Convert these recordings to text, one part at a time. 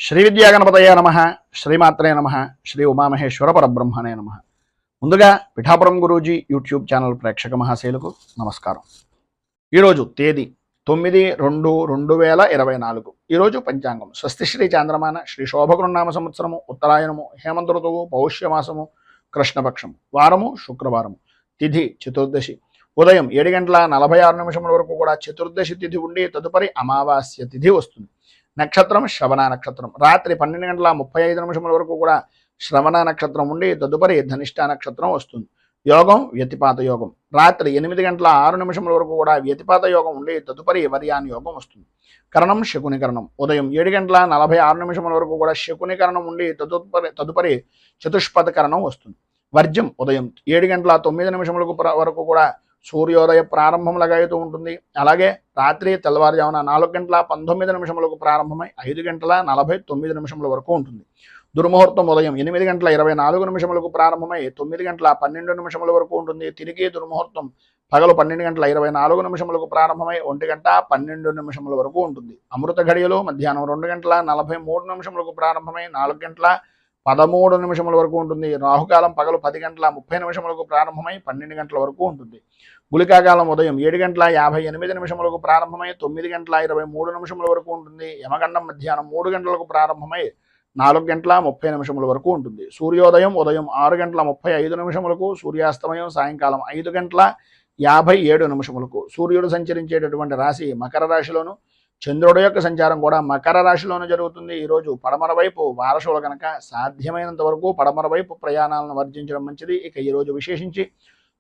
శ్రీ విద్యాగణపతయ నమ, శ్రీమాత్రే నమ, శ్రీ ఉమామహేశ్వర పరబ్రహ్మణే నమ. ముందుగా పిఠాపురం గురూజీ యూట్యూబ్ ఛానల్ ప్రేక్షక మహాశైలకు నమస్కారం. ఈరోజు తేదీ 9/2/2024. ఈరోజు పంచాంగం స్వస్తి శ్రీ చాంద్రమాన శ్రీ శోభకృన్నామ సంవత్సరము ఉత్తరాయణము హేమంత ఋతువు పౌష్యమాసము కృష్ణపక్షము వారము శుక్రవారము తిథి చతుర్దశి ఉదయం 7:46 వరకు కూడా చతుర్దశి తిథి ఉండి తదుపరి అమావాస్య తిథి వస్తుంది. నక్షత్రం శ్రవణ నక్షత్రం. రాత్రి 12:35 వరకు కూడా శ్రవణ నక్షత్రం ఉండి తదుపరి ధనిష్ట నక్షత్రం వస్తుంది. యోగం వ్యతిపాత యోగం. రాత్రి 8:06 వరకు కూడా వ్యతిపాత యోగం ఉండి తదుపరి వర్యాన్ యోగం వస్తుంది. కరణం శకుని కరణం. ఉదయం 7:46 వరకు కూడా శకుని కరణం ఉండి తదుపరి చతుష్పథ కరణం వస్తుంది. వర్జ్యం ఉదయం 7:09 వరకు కూడా సూర్యోదయ ప్రారంభం లగాయితూ ఉంటుంది. అలాగే రాత్రి తెల్లవారుజామున 4:19 ప్రారంభమై 5:49 వరకు ఉంటుంది. దుర్ముహూర్తం ఉదయం 8:24 ప్రారంభమై 9:12 వరకు ఉంటుంది. తిరిగి దుర్ముహూర్తం పగలు 12:24 ప్రారంభమై 1:12 వరకు ఉంటుంది. అమృత ఘడియలు మధ్యాహ్నం 2:43 ప్రారంభమై 4:13 వరకు ఉంటుంది. రాహుకాలం పగలు 10:30 ప్రారంభమై 12 గంటల వరకు ఉంటుంది. గుళికాకాలం ఉదయం 7:58 ప్రారంభమై 9:23 వరకు ఉంటుంది. యమగండం మధ్యాహ్నం 3 గంటలకు ప్రారంభమై 4:30 వరకు ఉంటుంది. సూర్యోదయం ఉదయం 6:35 సూర్యాస్తమయం సాయంకాలం 5:57 సూర్యుడు సంచరించేటటువంటి రాశి మకర రాశిలోను, చంద్రుడి యొక్క సంచారం కూడా మకర రాశిలోనే జరుగుతుంది. ఈరోజు పడమర వైపు వారసులు కనుక సాధ్యమైనంత వరకు పడమర వైపు ప్రయాణాలను వర్జించడం మంచిది. ఇక ఈరోజు విశేషించి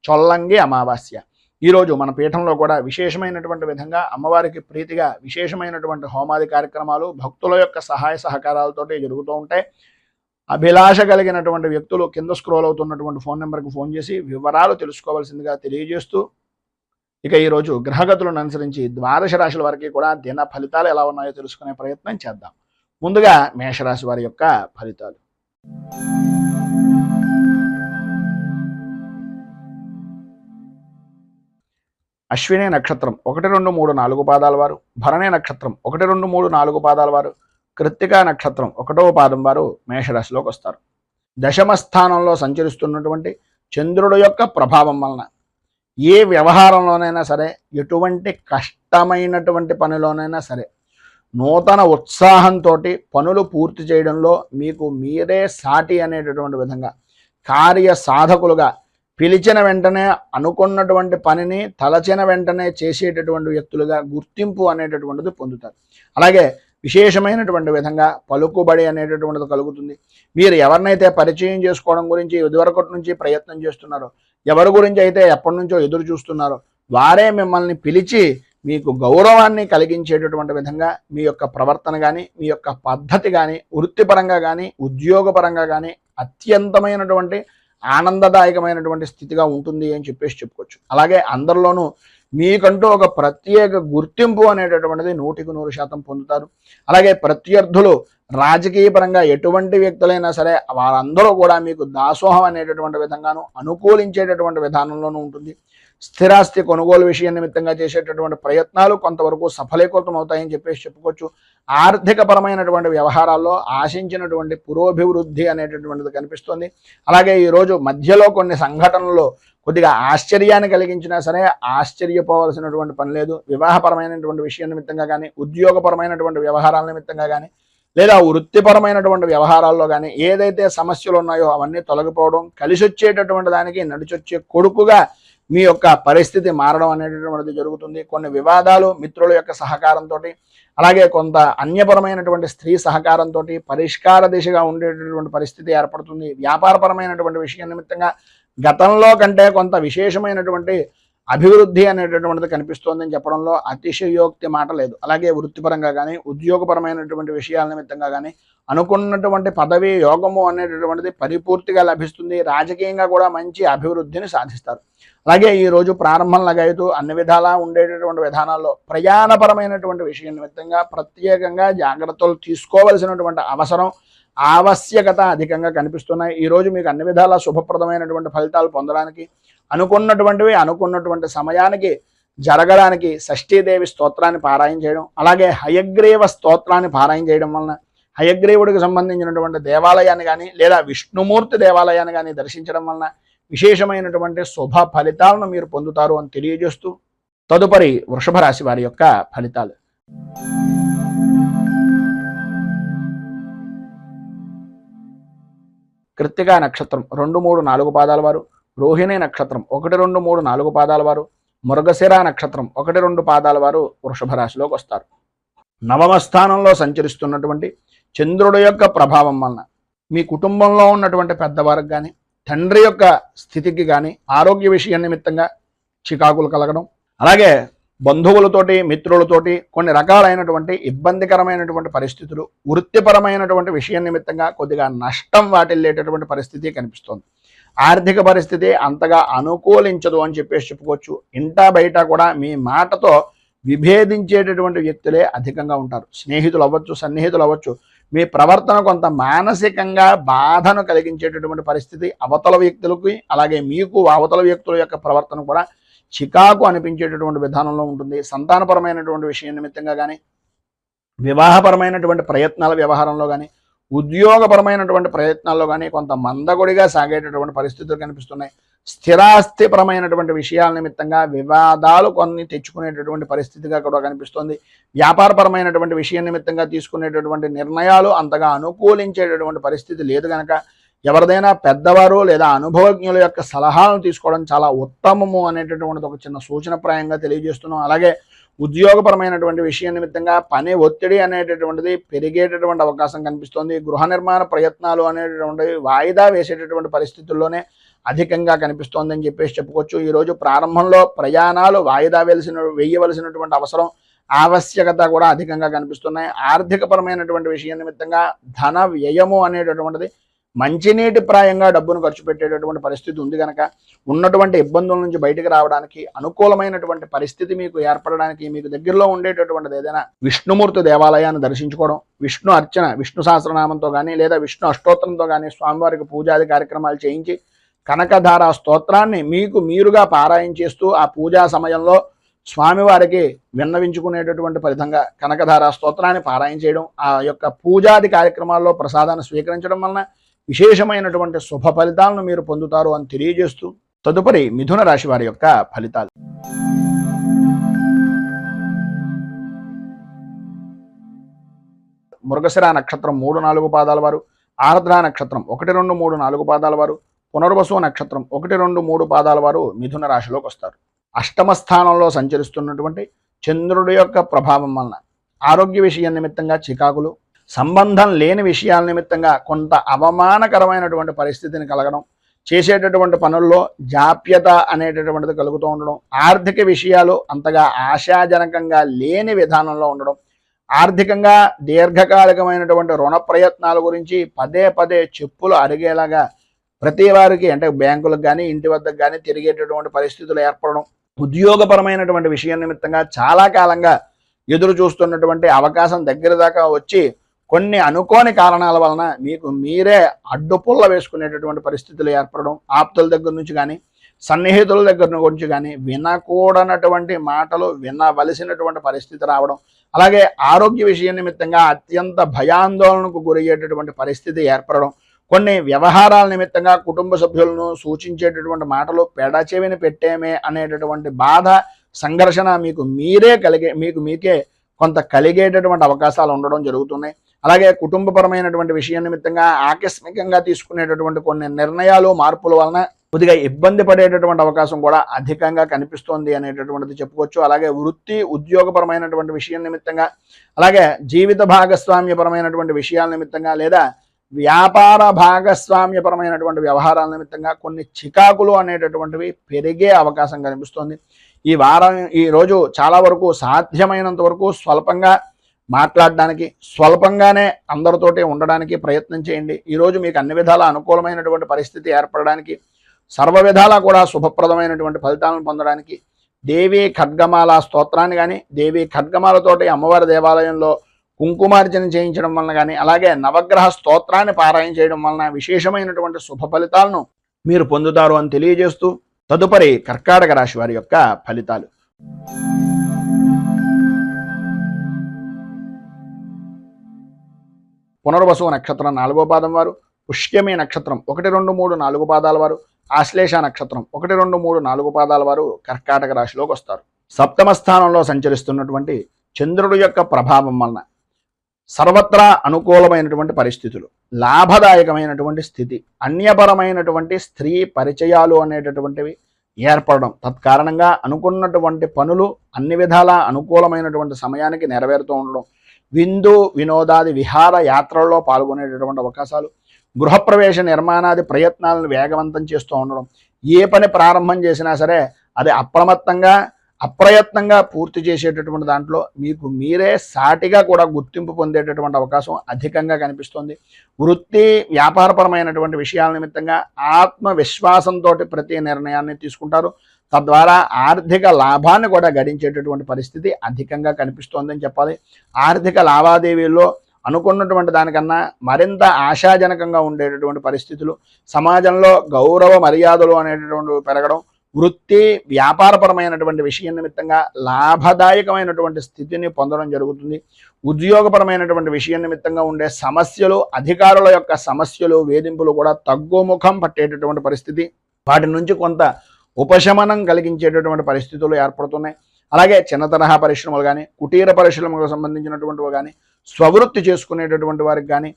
చొల్లంగి అమావాస్య. ఈరోజు మన పీఠంలో కూడా విశేషమైనటువంటి విధంగా అమ్మవారికి ప్రీతిగా విశేషమైనటువంటి హోమాది కార్యక్రమాలు భక్తుల యొక్క సహాయ సహకారాలతోటి జరుగుతూ ఉంటాయి. అభిలాష కలిగినటువంటి వ్యక్తులు కింద స్క్రోల్ అవుతున్నటువంటి ఫోన్ నెంబర్కి ఫోన్ చేసి వివరాలు తెలుసుకోవాల్సిందిగా తెలియజేస్తూ, ఇక ఈరోజు గ్రహగతులను అనుసరించి ద్వాదశ రాశుల వారికి కూడా దిన ఫలితాలు ఎలా ఉన్నాయో తెలుసుకునే ప్రయత్నం చేద్దాం. ముందుగా మేషరాశి వారి యొక్క ఫలితాలు. అశ్విని నక్షత్రం 1, 2, 3, 4 పాదాల వారు, భరణి నక్షత్రం 1, 2, 3, 4 పాదాల వారు, కృత్తికా నక్షత్రం 1వ పాదం వారు మేషరాశిలోకి వస్తారు. దశమ స్థానంలో సంచరిస్తున్నటువంటి చంద్రుడు యొక్క ప్రభావం వలన ఏ వ్యవహారంలోనైనా సరే, ఎటువంటి కష్టమైనటువంటి పనిలోనైనా సరే నూతన ఉత్సాహంతో పనులు పూర్తి చేయడంలో మీకు మీరే సాటి అనేటటువంటి విధంగా కార్య సాధకులుగా పిలిచిన వెంటనే అనుకున్నటువంటి పనిని తలచిన వెంటనే చేసేటటువంటి వ్యక్తులుగా గుర్తింపు అనేటటువంటిది పొందుతారు. అలాగే విశేషమైనటువంటి విధంగా పలుకుబడి అనేటటువంటిది కలుగుతుంది. మీరు ఎవరినైతే పరిచయం చేసుకోవడం గురించి ఇదివరకటి నుంచి ప్రయత్నం చేస్తున్నారో, ఎవరి గురించి అయితే ఎప్పటి నుంచో ఎదురు చూస్తున్నారో వారే మిమ్మల్ని పిలిచి మీకు గౌరవాన్ని కలిగించేటటువంటి విధంగా మీ యొక్క ప్రవర్తన కానీ, మీ యొక్క పద్ధతి కానీ, వృత్తిపరంగా కానీ, ఉద్యోగపరంగా కానీ అత్యంతమైనటువంటి ఆనందదాయకమైనటువంటి స్థితిగా ఉంటుంది అని చెప్పుకోవచ్చు. అలాగే అందరిలోనూ మీకంటూ ఒక ప్రత్యేక గుర్తింపు అనేటటువంటిది 100% పొందుతారు. అలాగే ప్రత్యర్థులు రాజకీయ పరంగా ఎటువంటి వ్యక్తులైనా సరే వారందరూ కూడా మీకు దాసోహం అనేటటువంటి విధంగాను అనుకూలించేటటువంటి విధానంలోనూ ఉంటుంది. స్థిరాస్తి కొనుగోలు విషయం నిమిత్తంగా చేసేటటువంటి ప్రయత్నాలు కొంతవరకు సఫలీకృతం అవుతాయని చెప్పుకోవచ్చు. ఆర్థిక పరమైనటువంటి వ్యవహారాల్లో ఆశించినటువంటి పురోభివృద్ధి అనేటటువంటిది కనిపిస్తుంది. అలాగే ఈరోజు మధ్యలో కొన్ని సంఘటనలు కొద్దిగా ఆశ్చర్యాన్ని కలిగించినా సరే ఆశ్చర్యపోవాల్సినటువంటి పని లేదు. వివాహపరమైనటువంటి విషయం నిమిత్తంగా కానీ, ఉద్యోగపరమైనటువంటి వ్యవహారాల నిమిత్తంగా కానీ, లేదా వృత్తిపరమైనటువంటి వ్యవహారాల్లో కానీ ఏదైతే సమస్యలు ఉన్నాయో అవన్నీ తొలగిపోవడం, కలిసి వచ్చేటటువంటి దానికి నడిచొచ్చే కొడుకుగా మీ యొక్క పరిస్థితి మారడం అనేటటువంటిది జరుగుతుంది. కొన్ని వివాదాలు మిత్రుల యొక్క సహకారంతో, అలాగే కొంత అన్యపరమైనటువంటి స్త్రీ సహకారంతో పరిష్కార దిశగా ఉండేటటువంటి పరిస్థితి ఏర్పడుతుంది. వ్యాపారపరమైనటువంటి విషయం నిమిత్తంగా గతంలో కంటే కొంత విశేషమైనటువంటి అభివృద్ధి అనేటటువంటిది కనిపిస్తోందని చెప్పడంలో అతిశయోక్తి మాట లేదు. అలాగే వృత్తిపరంగా కానీ, ఉద్యోగపరమైనటువంటి విషయాల నిమిత్తంగా కానీ అనుకున్నటువంటి పదవి యోగము అనేటటువంటిది పరిపూర్తిగా లభిస్తుంది. రాజకీయంగా కూడా మంచి అభివృద్ధిని సాధిస్తారు. అలాగే ఈరోజు ప్రారంభం లగాయితూ అన్ని విధాలా ఉండేటటువంటి విధానాల్లో ప్రయాణపరమైనటువంటి విషయం నిమిత్తంగా ప్రత్యేకంగా జాగ్రత్తలు తీసుకోవలసినటువంటి ఆవశ్యకత అధికంగా కనిపిస్తున్నాయి. ఈరోజు మీకు అన్ని విధాలా శుభప్రదమైనటువంటి ఫలితాలు పొందడానికి, అనుకున్నటువంటి సమయానికి జరగడానికి షష్ఠీదేవి స్తోత్రాన్ని పారాయణ చేయడం, అలాగే హయగ్రీవ స్తోత్రాన్ని పారాయణ చేయడం వలన హయగ్రీవుడికి సంబంధించినటువంటి దేవాలయాన్ని కానీ లేదా విష్ణుమూర్తి దేవాలయాన్ని కానీ దర్శించడం వలన విశేషమైనటువంటి శుభ ఫలితాలను మీరు పొందుతారు అని తెలియజేస్తూ తదుపరి వృషభ రాశి వారి యొక్క ఫలితాలు. కృత్తికా నక్షత్రం 2, 3, 4 పాదాల వారు, రోహిణి నక్షత్రం 1, 2, 3, 4 పాదాల వారు, మృగశిర నక్షత్రం 1, 2 పాదాల వారు వృషభ రాశిలోకి వస్తారు. నవమ స్థానంలో సంచరిస్తున్నటువంటి చంద్రుడి యొక్క ప్రభావం వలన మీ కుటుంబంలో ఉన్నటువంటి పెద్దవారికి కానీ తండ్రి యొక్క స్థితికి కానీ ఆరోగ్య విషయం నిమిత్తంగా చికాకులు కలగడం, అలాగే బంధువులతోటి మిత్రులతోటి కొన్ని రకాలైనటువంటి ఇబ్బందికరమైనటువంటి పరిస్థితులు, వృత్తిపరమైనటువంటి విషయం నిమిత్తంగా కొద్దిగా నష్టం వాటిల్లేటటువంటి పరిస్థితి కనిపిస్తోంది. ఆర్థిక పరిస్థితి అంతగా అనుకూలించదు అని చెప్పేసి చెప్పుకోవచ్చు. ఇంటా బయట కూడా మీ మాటతో విభేదించేటటువంటి వ్యక్తులే అధికంగా ఉంటారు. స్నేహితులు అవ్వచ్చు, సన్నిహితులు అవ్వచ్చు. మీ ప్రవర్తన కొంత మానసికంగా బాధను కలిగించేటటువంటి పరిస్థితి అవతల వ్యక్తులకి, అలాగే మీకు అవతల వ్యక్తుల యొక్క ప్రవర్తన కూడా చికాకు అనిపించేటటువంటి విధానంలో ఉంటుంది. సంతానపరమైనటువంటి విషయం నిమిత్తంగా కానీ, వివాహపరమైనటువంటి ప్రయత్నాల వ్యవహారంలో కానీ, ఉద్యోగపరమైనటువంటి ప్రయత్నాల్లో కానీ కొంత మందకొడిగా సాగేటటువంటి పరిస్థితులు కనిపిస్తున్నాయి. స్థిరాస్తిపరమైనటువంటి విషయాల నిమిత్తంగా వివాదాలు కొన్ని తెచ్చుకునేటటువంటి పరిస్థితిగా కూడా కనిపిస్తుంది. వ్యాపారపరమైనటువంటి విషయం నిమిత్తంగా తీసుకునేటటువంటి నిర్ణయాలు అంతగా అనుకూలించేటటువంటి పరిస్థితి లేదు కనుక ఎవరిదైనా పెద్దవారు లేదా అనుభవజ్ఞుల యొక్క సలహాలను తీసుకోవడం చాలా ఉత్తమము అనేటటువంటిది ఒక చిన్న సూచనప్రాయంగా తెలియజేస్తున్నాం. అలాగే ఉద్యోగపరమైనటువంటి విషయం నిమిత్తంగా పని ఒత్తిడి అనేటటువంటిది పెరిగేటటువంటి అవకాశం కనిపిస్తోంది. గృహ నిర్మాణ ప్రయత్నాలు అనేటటువంటివి వాయిదా వేసేటటువంటి పరిస్థితుల్లోనే అధికంగా కనిపిస్తోందని చెప్పేసి చెప్పుకోవచ్చు. ఈరోజు ప్రారంభంలో ప్రయాణాలు వాయిదా వేయవలసినటువంటి అవసరం, ఆవశ్యకత కూడా అధికంగా కనిపిస్తున్నాయి. ఆర్థికపరమైనటువంటి విషయం నిమిత్తంగా ధన వ్యయము అనేటటువంటిది మంచినీటి ప్రాయంగా డబ్బును ఖర్చు పెట్టేటటువంటి పరిస్థితి ఉంది కనుక ఉన్నటువంటి ఇబ్బందుల నుంచి బయటకు రావడానికి అనుకూలమైనటువంటి పరిస్థితి మీకు ఏర్పడడానికి మీకు దగ్గరలో ఉండేటటువంటిది ఏదైనా విష్ణుమూర్తి దేవాలయాన్ని దర్శించుకోవడం, విష్ణు అర్చన, విష్ణు సహస్రనామంతో కానీ లేదా విష్ణు అష్టోత్తరంతో కానీ స్వామివారికి పూజాది కార్యక్రమాలు చేయించి కనకధార స్తోత్రాన్ని మీకు మీరుగా పారాయణ చేస్తూ ఆ పూజా సమయంలో స్వామివారికి విన్నవించుకునేటటువంటి ఫలితంగా కనకధార స్తోత్రాన్ని పారాయణ చేయడం, ఆ యొక్క పూజాది కార్యక్రమాల్లో ప్రసాదాన్ని స్వీకరించడం వలన విశేషమైనటువంటి శుభ ఫలితాలను మీరు పొందుతారు అని తెలియజేస్తూ తదుపరి మిథున రాశి వారి యొక్క ఫలితాలు. మృగశిర నక్షత్రం 3, 4 పాదాల వారు, ఆర్ద్ర నక్షత్రం 1, 2, 3, 4 పాదాల వారు, పునర్వసు నక్షత్రం 1, 2, 3 పాదాల వారు మిథున రాశిలోకి వస్తారు. అష్టమ స్థానంలో సంచరిస్తున్నటువంటి చంద్రుడి యొక్క ప్రభావం వలన ఆరోగ్య విషయం నిమిత్తంగా చికాకులు, సంబంధం లేని విషయాల నిమిత్తంగా కొంత అవమానకరమైనటువంటి పరిస్థితిని కలగడం, చేసేటటువంటి పనుల్లో జాప్యత అనేటటువంటిది కలుగుతూ ఉండడం, ఆర్థిక విషయాలు అంతగా ఆశాజనకంగా లేని విధానంలో ఉండడం, ఆర్థికంగా దీర్ఘకాలికమైనటువంటి రుణ ప్రయత్నాల గురించి పదే పదే చెప్పులు అరిగేలాగా ప్రతి వారికి అంటే బ్యాంకులకు కానీ ఇంటి వద్దకు కానీ తిరిగేటటువంటి పరిస్థితులు ఏర్పడడం, ఉద్యోగపరమైనటువంటి విషయం నిమిత్తంగా చాలా కాలంగా ఎదురు చూస్తున్నటువంటి అవకాశం దగ్గర దాకా వచ్చి కొన్ని అనుకోని కారణాల వలన మీకు మీరే అడ్డుపుల్ల వేసుకునేటటువంటి పరిస్థితులు ఏర్పడడం, ఆప్తుల దగ్గర నుంచి కానీ సన్నిహితుల దగ్గర నుంచి కానీ వినకూడనటువంటి మాటలు వినవలసినటువంటి పరిస్థితి రావడం, అలాగే ఆరోగ్య విషయం నిమిత్తంగా అత్యంత భయాందోళనకు గురయ్యేటటువంటి పరిస్థితి ఏర్పడడం, కొన్ని వ్యవహారాల నిమిత్తంగా కుటుంబ సభ్యులను సూచించేటటువంటి మాటలు పెడచెవిని పెట్టేమే అనేటటువంటి బాధ, సంఘర్షణ మీకు మీకే కొంత కలిగేటటువంటి అవకాశాలు ఉండడం జరుగుతున్నాయి. అలాగే కుటుంబపరమైనటువంటి విషయం నిమిత్తంగా ఆకస్మికంగా తీసుకునేటటువంటి కొన్ని నిర్ణయాలు, మార్పుల వలన కొద్దిగా ఇబ్బంది పడేటటువంటి అవకాశం కూడా అధికంగా కనిపిస్తోంది అనేటటువంటిది చెప్పుకోవచ్చు. అలాగే వృత్తి ఉద్యోగపరమైనటువంటి విషయం నిమిత్తంగా, అలాగే జీవిత భాగస్వామ్యపరమైనటువంటి విషయాల నిమిత్తంగా లేదా వ్యాపార భాగస్వామ్యపరమైనటువంటి వ్యవహారాల నిమిత్తంగా కొన్ని చికాకులు అనేటటువంటివి పెరిగే అవకాశం కనిపిస్తోంది. ఈ రోజు చాలా వరకు సాధ్యమైనంత వరకు స్వల్పంగా మాట్లాడడానికి, స్వల్పంగానే అందరితోటి ఉండడానికి ప్రయత్నం చేయండి. ఈరోజు మీకు అన్ని విధాల అనుకూలమైనటువంటి పరిస్థితి ఏర్పడడానికి, సర్వ విధాలా కూడా శుభప్రదమైనటువంటి ఫలితాలను పొందడానికి దేవీ ఖడ్గమాల స్తోత్రాన్ని కానీ, దేవీ ఖడ్గమాలతోటి అమ్మవారి దేవాలయంలో కుంకుమార్జన చేయించడం వలన కానీ, అలాగే నవగ్రహ స్తోత్రాన్ని పారాయణ చేయడం వలన విశేషమైనటువంటి శుభ ఫలితాలను మీరు పొందుతారు అని తెలియజేస్తూ తదుపరి కర్కాటక రాశి వారి యొక్క ఫలితాలు. పునర్వసు నక్షత్రం 4వ పాదం వారు, పుష్యమి నక్షత్రం 1, 2, 3, 4 పాదాల వారు, ఆశ్లేష నక్షత్రం 1, 2, 3, 4 పాదాల వారు కర్కాటక రాశిలోకి వస్తారు. సప్తమ స్థానంలో సంచరిస్తున్నటువంటి చంద్రుడి యొక్క ప్రభావం వలన సర్వత్రా అనుకూలమైనటువంటి పరిస్థితులు, లాభదాయకమైనటువంటి స్థితి, అన్యపరమైనటువంటి స్త్రీ పరిచయాలు అనేటటువంటివి ఏర్పడడం, తత్కారణంగా అనుకున్నటువంటి పనులు అన్ని విధాలా అనుకూలమైనటువంటి సమయానికి నెరవేరుతూ ఉండడం, విందు వినోదాది విహార యాత్రల్లో పాల్గొనేటటువంటి అవకాశాలు, గృహప్రవేశ నిర్మాణాది ప్రయత్నాలను వేగవంతం చేస్తూ ఉండడం, ఏ పని ప్రారంభం చేసినా సరే అది అప్రయత్నంగా పూర్తి చేసేటటువంటి దాంట్లో మీకు మీరే సాటిగా కూడా గుర్తింపు పొందేటటువంటి అవకాశం అధికంగా కనిపిస్తుంది. వృత్తి వ్యాపారపరమైనటువంటి విషయాల నిమిత్తంగా ఆత్మవిశ్వాసంతో ప్రతి నిర్ణయాన్ని తీసుకుంటారు. తద్వారా ఆర్థిక లాభాన్ని కూడా గడించేటటువంటి పరిస్థితి అధికంగా కనిపిస్తోందని చెప్పాలి. ఆర్థిక లావాదేవీల్లో అనుకున్నటువంటి దానికన్నా మరింత ఆశాజనకంగా ఉండేటటువంటి పరిస్థితులు, సమాజంలో గౌరవ మర్యాదలు అనేటటువంటి పెరగడం, వృత్తి వ్యాపారపరమైనటువంటి విషయం నిమిత్తంగా లాభదాయకమైనటువంటి స్థితిని పొందడం జరుగుతుంది. ఉద్యోగపరమైనటువంటి విషయం నిమిత్తంగా ఉండే సమస్యలు, అధికారుల యొక్క సమస్యలు, వేధింపులు కూడా తగ్గుముఖం పట్టేటటువంటి పరిస్థితి, వాటి నుంచి కొంత ఉపశమనం కలిగించేటటువంటి పరిస్థితులు ఏర్పడుతున్నాయి. అలాగే చిన్న తరహా పరిశ్రమలు కానీ, కుటీర పరిశ్రమలకు సంబంధించినటువంటివి కానీ, స్వవృత్తి చేసుకునేటటువంటి వారికి కానీ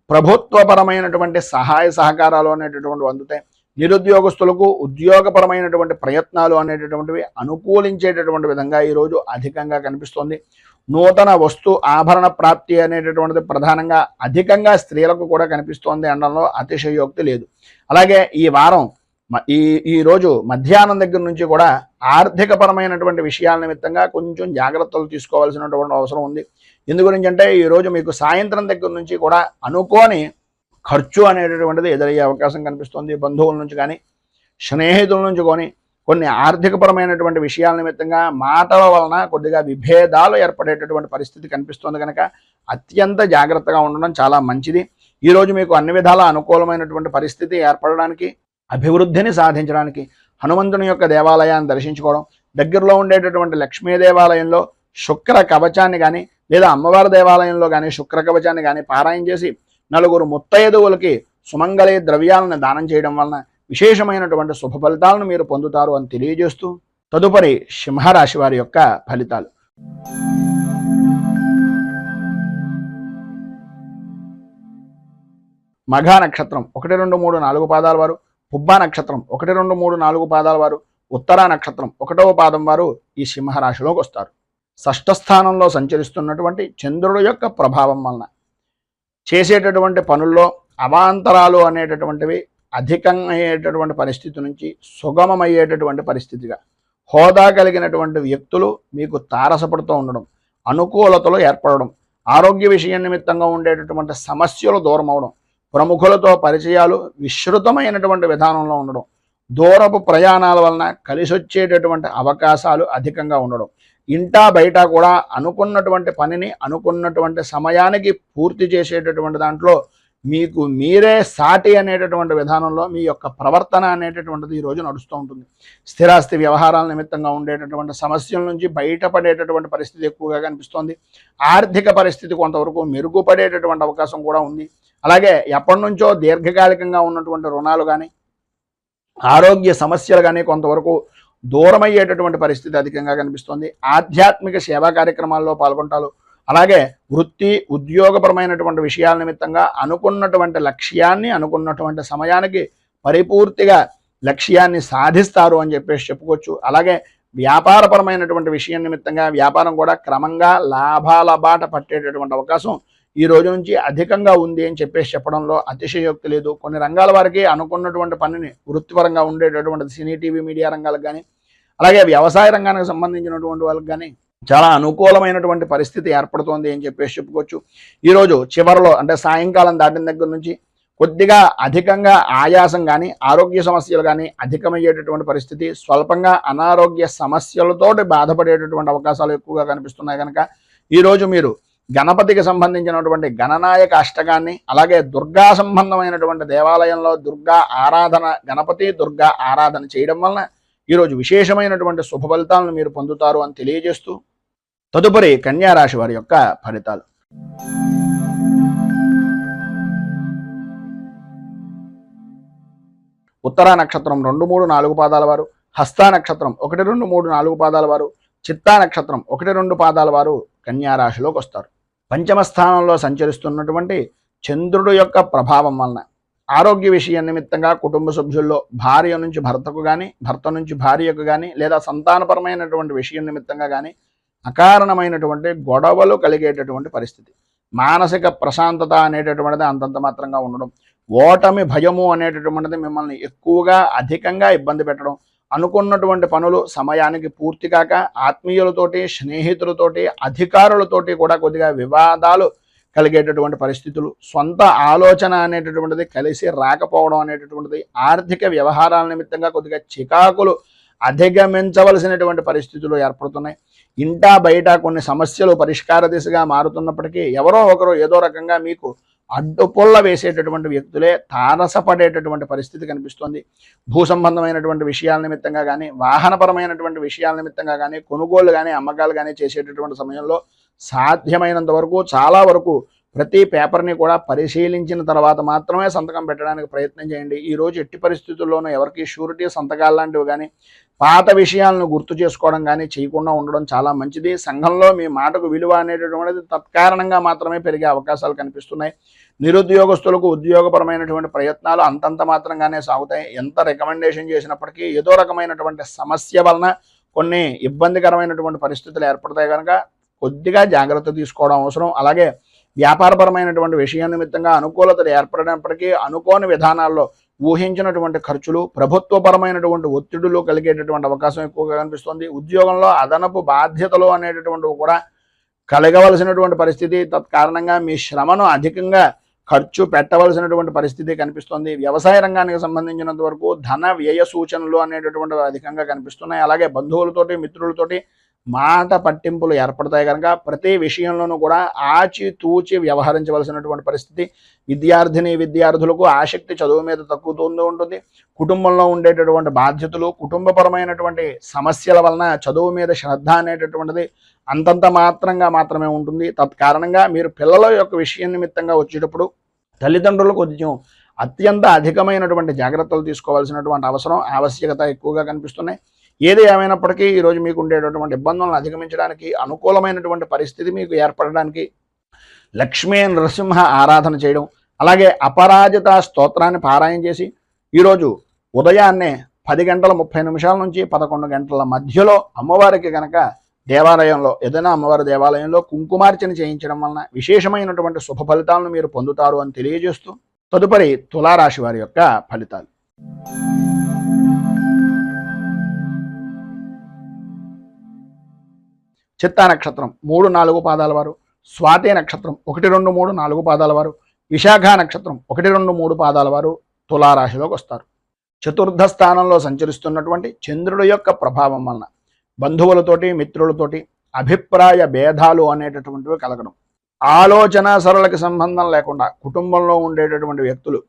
ప్రభుత్వపరమైనటువంటి సహాయ సహకారాలు అనేటటువంటివి అందుతాయి. నిరుద్యోగస్తులకు ఉద్యోగపరమైనటువంటి ప్రయత్నాలు అనేటటువంటివి అనుకూలించేటటువంటి విధంగా ఈరోజు అధికంగా కనిపిస్తోంది. నూతన వస్తు ఆభరణ ప్రాప్తి అనేటటువంటిది ప్రధానంగా అధికంగా స్త్రీలకు కూడా కనిపిస్తోంది అనడంలో అతిశయోక్తి లేదు. అలాగే ఈ వారం ఈ రోజు మధ్యాహ్నం దగ్గర నుంచి కూడా ఆర్థికపరమైనటువంటి విషయాల నిమిత్తంగా కొంచెం జాగ్రత్తలు తీసుకోవాల్సినటువంటి అవసరం ఉంది. ఎందు గురించి అంటే ఈరోజు మీకు సాయంత్రం దగ్గర నుంచి కూడా అనుకోని ఖర్చు అనేటటువంటిది ఎదురయ్యే అవకాశం కనిపిస్తుంది. బంధువుల నుంచి కానీ, స్నేహితుల నుంచి కొన్ని ఆర్థికపరమైనటువంటి విషయాల నిమిత్తంగా మాటల వలన కొద్దిగా విభేదాలు ఏర్పడేటటువంటి పరిస్థితి కనిపిస్తుంది. కనుక అత్యంత జాగ్రత్తగా ఉండడం చాలా మంచిది. ఈరోజు మీకు అన్ని విధాల అనుకూలమైనటువంటి పరిస్థితి ఏర్పడడానికి, అభివృద్ధిని సాధించడానికి హనుమంతుని యొక్క దేవాలయాన్ని దర్శించుకోవడం, దగ్గరలో ఉండేటటువంటి లక్ష్మీ దేవాలయంలో శుక్ర కవచాన్ని కానీ, లేదా అమ్మవారి దేవాలయంలో కానీ శుక్ర కవచాన్ని కానీ పారాయణ చేసి 4 ముత్తైదువులకి సుమంగళి ద్రవ్యాలను దానం చేయడం వలన విశేషమైనటువంటి శుభ ఫలితాలను మీరు పొందుతారు అని తెలియజేస్తూ, తదుపరి సింహరాశి వారి యొక్క ఫలితాలు. మఘ నక్షత్రం 1, 2, 3, 4 పాదాల వారు, పుబ్బ నక్షత్రం 1, 2, 3, 4 పాదాల వారు, ఉత్తర నక్షత్రం 1వ పాదం వారు ఈ సింహరాశిలోకి వస్తారు. షష్ఠ స్థానంలో సంచరిస్తున్నటువంటి చంద్రుడు యొక్క ప్రభావం వలన చేసేటటువంటి పనుల్లో అవాంతరాలు అనేటటువంటివి అధికమయ్యేటటువంటి పరిస్థితి నుంచి సుగమమయ్యేటటువంటి పరిస్థితిగా, హోదా కలిగినటువంటి వ్యక్తులు మీకు తారసపడుతూ ఉండడం, అనుకూలతలు ఏర్పడడం, ఆరోగ్య విషయం నిమిత్తంగా ఉండేటటువంటి సమస్యలు దూరం అవడం, ప్రముఖులతో పరిచయాలు విస్తృతమైనటువంటి విధానంలో ఉండడం, దూరపు ప్రయాణాల వలన కలిసొచ్చేటటువంటి అవకాశాలు అధికంగా ఉండడం, ఇంటా బయట కూడా అనుకున్నటువంటి పనిని అనుకున్నటువంటి సమయానికి పూర్తి చేసేటటువంటి దాంట్లో మీకు మీరే సాటి అనేటటువంటి విధానంలో మీ యొక్క ప్రవర్తన అనేటటువంటిది ఈరోజు నడుస్తూ ఉంటుంది. స్థిరాస్తి వ్యవహారాల నిమిత్తంగా ఉండేటటువంటి సమస్యల నుంచి బయటపడేటటువంటి పరిస్థితి ఎక్కువగా కనిపిస్తోంది. ఆర్థిక పరిస్థితి కొంతవరకు మెరుగుపడేటటువంటి అవకాశం కూడా ఉంది. అలాగే ఎప్పటి నుంచో దీర్ఘకాలికంగా ఉన్నటువంటి రుణాలు కానీ, ఆరోగ్య సమస్యలు కానీ కొంతవరకు దూరమయ్యేటటువంటి పరిస్థితి అధికంగా కనిపిస్తోంది. ఆధ్యాత్మిక సేవా కార్యక్రమాల్లో పాల్గొంటారు. అలాగే వృత్తి ఉద్యోగపరమైనటువంటి విషయాల నిమిత్తంగా అనుకున్నటువంటి లక్ష్యాన్ని అనుకున్నటువంటి సమయానికి పరిపూర్తిగా లక్ష్యాన్ని సాధిస్తారు అని చెప్పుకోవచ్చు. అలాగే వ్యాపారపరమైనటువంటి విషయం నిమిత్తంగా వ్యాపారం కూడా క్రమంగా లాభాల బాట పట్టేటటువంటి అవకాశం ఈ రోజు నుంచి అధికంగా ఉంది అని చెప్పడంలో అతిశయోక్తి లేదు. కొన్ని రంగాల వారికి అనుకున్నటువంటి పనిని వృత్తిపరంగా ఉండేటటువంటి సినీ టీవీ మీడియా రంగాలకు కానీ, అలాగే వ్యవసాయ రంగానికి సంబంధించినటువంటి వాళ్ళకి కానీ చాలా అనుకూలమైనటువంటి పరిస్థితి ఏర్పడుతోంది అని చెప్పుకోవచ్చు. ఈరోజు చివరిలో అంటే సాయంకాలం దాటిన దగ్గర నుంచి కొద్దిగా అధికంగా ఆయాసం కానీ, ఆరోగ్య సమస్యలు కానీ అధికమయ్యేటటువంటి పరిస్థితి, స్వల్పంగా అనారోగ్య సమస్యలతోటి బాధపడేటటువంటి అవకాశాలు ఎక్కువగా కనిపిస్తున్నాయి. కనుక ఈరోజు మీరు గణపతికి సంబంధించినటువంటి గణనాయక అష్టకాన్ని, అలాగే దుర్గా సంబంధమైనటువంటి దేవాలయంలో దుర్గా ఆరాధన, గణపతి దుర్గా ఆరాధన చేయడం వలన ఈరోజు విశేషమైనటువంటి శుభ ఫలితాలను మీరు పొందుతారు అని తెలియజేస్తూ, తదుపరి కన్యా రాశి వారి యొక్క ఫలితాలు. ఉత్తరా నక్షత్రం 2, 3, 4 పాదాల వారు, హస్తా నక్షత్రం 1, 2, 3, 4 పాదాల వారు, చిత్తా నక్షత్రం 1, 2 పాదాల వారు కన్యా రాశిలోకి వస్తారు. పంచమ స్థానంలో సంచరిస్తున్నటువంటి చంద్రుడు యొక్క ప్రభావం వలన ఆరోగ్య విషయ నిమిత్తంగా కుటుంబ సభ్యుల్లో భార్య నుంచి భర్తకు కానీ, భర్త నుంచి భార్యకు కానీ, లేదా సంతానపరమైనటువంటి విషయం నిమిత్తంగా కానీ అకారణమైనటువంటి గొడవలు కలిగేటటువంటి పరిస్థితి. మానసిక ప్రశాంతత అనేటటువంటిది అంతంత మాత్రంగా ఉండడం, ఓటమి భయము అనేటటువంటిది మిమ్మల్ని ఎక్కువగా అధికంగా ఇబ్బంది పెట్టడం, అనుకున్నటువంటి పనులు సమయానికి పూర్తి కాక ఆత్మీయులతోటి, స్నేహితులతోటి, అధికారులతోటి కూడా కొద్దిగా వివాదాలు కలిగేటటువంటి పరిస్థితులు, సొంత ఆలోచన అనేటటువంటిది కలిసి రాకపోవడం అనేటటువంటిది, ఆర్థిక వ్యవహారాల నిమిత్తంగా కొద్దిగా చికాకులు అధిగమించవలసినటువంటి పరిస్థితులు ఏర్పడుతున్నాయి. ఇంటా బయట కొన్ని సమస్యలు పరిష్కార దిశగా మారుతున్నప్పటికీ ఎవరో ఒకరు ఏదో రకంగా మీకు అడ్డుపుల్ల వేసేటటువంటి వ్యక్తులే తారసపడేటటువంటి పరిస్థితి కనిపిస్తుంది. భూ సంబంధమైనటువంటి విషయాల నిమిత్తంగా కానీ, వాహనపరమైనటువంటి విషయాల నిమిత్తంగా కానీ, కొనుగోలు కానీ, అమ్మకాలు కానీ చేసేటటువంటి సమయంలో సాధ్యమైనంత వరకు, చాలా వరకు ప్రతి పేపర్ని కూడా పరిశీలించిన తర్వాత మాత్రమే సంతకం పెట్టడానికి ప్రయత్నం చేయండి. ఈరోజు ఎట్టి పరిస్థితుల్లోనూ ఎవరికి షూరిటీ సంతకాలు లాంటివి కానీ, పాత విషయాలను గుర్తు చేసుకోవడం కానీ చేయకుండా ఉండడం చాలా మంచిది. సంఘంలో మీ మాటకు విలువ అనేటటువంటిది తత్కారణంగా మాత్రమే పెరిగే అవకాశాలు కనిపిస్తున్నాయి. నిరుద్యోగస్తులకు ఉద్యోగపరమైనటువంటి ప్రయత్నాలు అంతంత మాత్రంగానే సాగుతాయి. ఎంత రికమెండేషన్ చేసినప్పటికీ ఏదో రకమైనటువంటి సమస్య వలన కొన్ని ఇబ్బందికరమైనటువంటి పరిస్థితులు ఏర్పడతాయి కనుక కొద్దిగా జాగ్రత్త తీసుకోవడం అవసరం. అలాగే వ్యాపారపరమైనటువంటి విషయం నిమిత్తంగా అనుకూలతలు ఏర్పడినప్పటికీ అనుకోని విధానాల్లో ఊహించినటువంటి ఖర్చులు, ప్రభుత్వపరమైనటువంటి ఒత్తిడులు కలిగేటటువంటి అవకాశం ఎక్కువగా కనిపిస్తుంది. ఉద్యోగంలో అదనపు బాధ్యతలు అనేటటువంటివి కూడా కలగవలసినటువంటి పరిస్థితి, తత్కారణంగా మీ శ్రమను అధికంగా ఖర్చు పెట్టవలసినటువంటి పరిస్థితి కనిపిస్తుంది. వ్యవసాయ రంగానికి సంబంధించినంత వరకు ధన వ్యయ సూచనలు అనేటటువంటివి అధికంగా కనిపిస్తున్నాయి. అలాగే బంధువులతోటి, మిత్రులతోటి మాట పట్టింపులు ఏర్పడతాయి కనుక ప్రతి విషయంలోనూ కూడా ఆచితూచి వ్యవహరించవలసినటువంటి పరిస్థితి. విద్యార్థులకు ఆసక్తి చదువు మీద తగ్గుతూ ఉంటుంది. కుటుంబంలో ఉండేటటువంటి బాధ్యతలు, కుటుంబపరమైనటువంటి సమస్యల వలన చదువు మీద శ్రద్ధ అనేటటువంటిది అంతంత మాత్రమే ఉంటుంది. తత్కారణంగా మీరు పిల్లల యొక్క విషయం నిమిత్తంగా వచ్చేటప్పుడు తల్లిదండ్రులు కొంచెం అత్యంత అధికమైనటువంటి జాగ్రత్తలు తీసుకోవాల్సినటువంటి ఆవశ్యకత ఎక్కువగా కనిపిస్తున్నాయి. ఏది ఏమైనప్పటికీ ఈరోజు మీకు ఉండేటటువంటి ఇబ్బందులను అధిగమించడానికి, అనుకూలమైనటువంటి పరిస్థితి మీకు ఏర్పడడానికి లక్ష్మీ నరసింహ ఆరాధన చేయడం, అలాగే అపరాజిత స్తోత్రాన్ని పారాయణ చేసి ఈరోజు ఉదయాన్నే 10:30 నుంచి 11 గంటల మధ్యలో అమ్మవారికి కనుక దేవాలయంలో, ఏదైనా అమ్మవారి దేవాలయంలో కుంకుమార్చన చేయించడం వలన విశేషమైనటువంటి శుభ ఫలితాలను మీరు పొందుతారు అని తెలియజేస్తూ తదుపరి తులారాశి వారి యొక్క ఫలితాలు. చిత్తా నక్షత్రం 3, 4 పాదాల వారు, స్వాతి నక్షత్రం 1, 2, 3, 4 పాదాల వారు, విశాఖ నక్షత్రం 1, 2, 3 పాదాల వారు తులారాశిలోకి వస్తారు. చతుర్థ స్థానంలో సంచరిస్తున్నటువంటి చంద్రుడి యొక్క ప్రభావం వలన బంధువులతోటి, మిత్రులతోటి అభిప్రాయ భేదాలు అనేటటువంటివి కలగడం, ఆలోచన సరళకి సంబంధం లేకుండా కుటుంబంలో ఉండేటటువంటి వ్యక్తులు